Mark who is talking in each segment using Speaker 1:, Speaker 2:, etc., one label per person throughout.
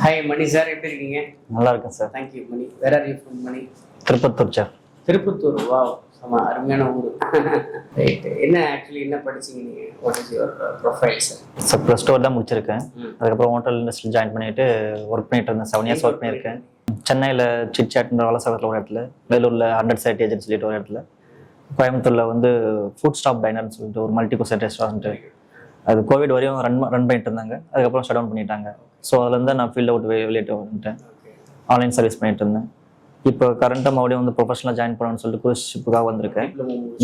Speaker 1: Hi மணி sir, எப்படி இருக்கீங்க?
Speaker 2: நல்லா இருக்கேன் sir.
Speaker 1: Thank you Mani. Where are you from Mani?
Speaker 2: Tirupattur sir.
Speaker 1: Tirupattur, wow, ஆமா, அருமையான ஊர். ரைட். என்ன ஆக்சுவலி என்ன படிச்சீங்க நீங்க? What is your profile sir?
Speaker 2: Sir plus two தான் முடிச்சிருக்கேன். அதுக்கப்புறம் ஹோட்டல் இண்டஸ்ட்ரியில் ஜாயின் பண்ணிட்டு ஒர்க் பண்ணிட்டு இருந்தேன். 7 இயர்ஸ் ஒர்க் பண்ணியிருக்கேன். சென்னையில் சிட்சாட்ன்ற வளசகத்தில் ஒரு இடத்துல, வேலூரில் 100 சைட் ஏஜென்ட் சொல்லிட்டு ஒரு இடத்துல, கோயம்புத்தூரில் வந்து ஃபுட் ஸ்டாப் டைனர்னு சொல்லிட்டு ஒரு மல்டி குசைட் ரெஸ்டாரண்ட்டு. அது கோவிட் வரையும் ரன் பண்ணிட்டு இருந்தாங்க. அதுக்கப்புறம் ஷட் டவுன் பண்ணிட்டாங்க. ஸோ அதுலேருந்து நான் ஃபீல்ட் அவுட் வெளியிட்டு வந்துட்டேன். ஆன்லைன் சர்வீஸ் பண்ணிட்டு இருந்தேன். இப்போ கரண்ட்டாக மறுபடியும் வந்து ப்ரொஃபஷனலாக ஜாயின் பண்ணணும்னு சொல்லிட்டு குரூஸ்ஷிப்புக்காக வந்திருக்கேன்.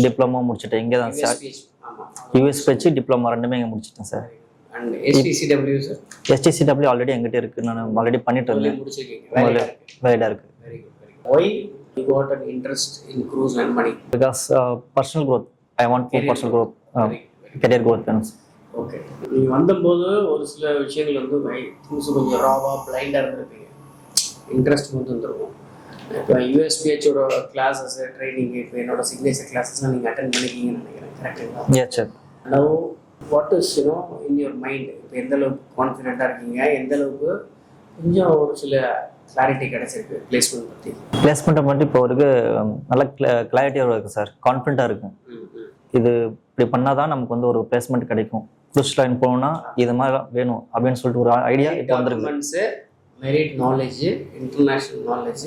Speaker 2: டிப்ளமோ முடிச்சுட்டேன். இங்கே தான் சார். யூஎஸ் வச்சு டிப்ளமோ ரெண்டுமே இங்கே முடிச்சிட்டேன் sir.
Speaker 1: STCW sir?
Speaker 2: STCW already எங்கிட்ட இருக்குது. நான் ஆல்ரெடி பண்ணிட்டு இருந்தேன். வேலையாக இருக்குது.
Speaker 1: Why you got an interest in cruise and money?
Speaker 2: Because personal growth. I want for personal growth. Career growth வேணும்.
Speaker 1: ஓகே. நீங்கள் வந்தபோது ஒரு சில விஷயங்கள் வந்து கொஞ்சம் ராவாக பிளைண்டாக இருந்திருப்பீங்க. இன்ட்ரெஸ்ட் வந்து வந்துருக்கும். இப்போ USPHோட கிளாஸஸ் ட்ரைனிங், இப்போ என்னோட சிக்னேச்சர் கிளாஸஸ்லாம் நீங்கள் அட்டென்ட் பண்ணிக்கிங்கன்னு நினைக்கிறேன். கரெக்டுங்களா?
Speaker 2: Yes sir.
Speaker 1: Now what is in your mind? இப்போ எந்த அளவுக்கு கான்ஃபிடென்ட்டாக இருக்கீங்க? எந்த அளவுக்கு கொஞ்சம் ஒரு சில கிளாரிட்டி கிடைச்சிருக்கு பிளேஸ்மெண்ட் பற்றி?
Speaker 2: பிளேஸ்மெண்ட்டை மட்டும் இப்போ ஒரு நல்ல கிளாரிட்டியாக இருக்குது சார். கான்ஃபிடென்ட்டாக இருக்கும். இது இப்படி பண்ணால் தான் நமக்கு வந்து ஒரு பிளேஸ்மெண்ட் கிடைக்கும். க்ரூஸ் லைன் போகணும்னா இது மாதிரி வேணும் அப்படின்னு சொல்லிட்டு ஒரு ஐடியா இப்போ வந்துருக்கு.
Speaker 1: Merit knowledge, international knowledge,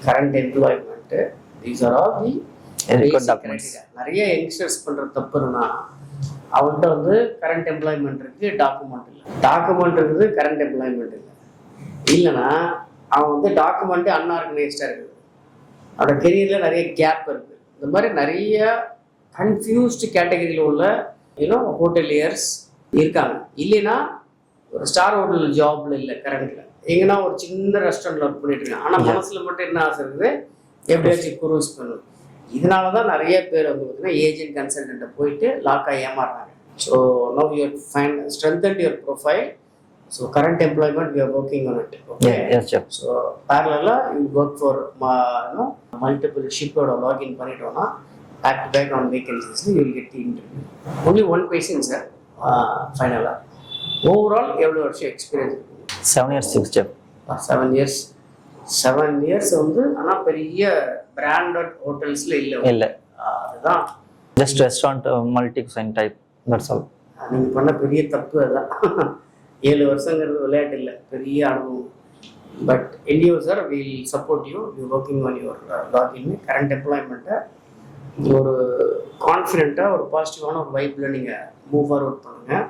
Speaker 1: current employment, these are all the documents. நிறைய யங்ஸ்டர்ஸ் பண்ணுற தப்புன்னா அவன்கிட்ட வந்து கரண்ட் எம்ப்ளாய்மெண்ட் இருக்குது, டாக்குமெண்ட் இல்லை. டாக்குமெண்ட் இருக்குது, கரண்ட் எம்ப்ளாய்மெண்ட் இல்லை. இல்லைன்னா அவன் வந்து டாக்குமெண்ட்டு அன்ஆர்கனைஸ்டாக இருக்குது. அவனோட கெரியரில் நிறைய கேப் இருக்குது. இந்த மாதிரி நிறைய கன்ஃபியூஸ்டு கேட்டகரியில் உள்ள ஹோட்டலியர்ஸ் இருக்காங்க. இல்லைன்னா ஒரு ஸ்டார் ஹோட்டல் ஜாப்ல இல்லை, கரண்ட்ல எங்கன்னா ஒரு சின்ன ரெஸ்டாரண்ட்ல ஒர்க் பண்ணிட்டு இருக்காங்க. ஆனால் மனசுல மட்டும் என்ன ஆசை இருக்குது, எப்படியாச்சும் குரூஸ் பண்ணணும். இதனால தான் நிறைய பேர் வந்து பார்த்தீங்கன்னா ஏஜென்ட் கன்சல்டன்ட்டை போயிட்டு லாக்காக ஏமாறுறாங்க. So now you find strengthen your profile. So current employment we are working on it. Okay. So பேரலாக யூ ஒர்க் ஃபார் மல்டிபிள் ஷிப்போட லாகின் பண்ணிட்டோம்னா back to back on vacancies you will get the interview. Only one question sir, final overall எவ்வளவு வருஷம் experience?
Speaker 2: 7 years 6 job.
Speaker 1: 7 years வந்து ஆனா பெரிய branded ஹோட்டல்ஸ்ல இல்ல. அதுதான்
Speaker 2: just restaurant multi cuisine type, that's all.
Speaker 1: நீங்க பண்ண பெரிய தப்பு அதான். 7 வருஷங்கிறது விளையாட்டு இல்லை, பெரிய அனுபவம். But NTO sir will support you working on your login. Current எம்ப்ளாய்மெண்ட்டை ஒரு கான்ஃபிடென்ட்டாக ஒரு பாசிட்டிவான ஒரு வைப்பில் நீங்கள் மூவ் ஃபார்வர்ட் பண்ணுங்கள்.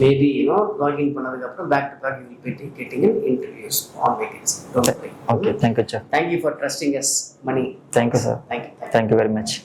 Speaker 1: மேபி லாகின் பண்ணதுக்கப்புறம் back to back you will be getting interviews on vacancy.
Speaker 2: Okay, thank you sir.
Speaker 1: Thank you for trusting us Mani.
Speaker 2: Thank you sir.
Speaker 1: Thank you
Speaker 2: very much.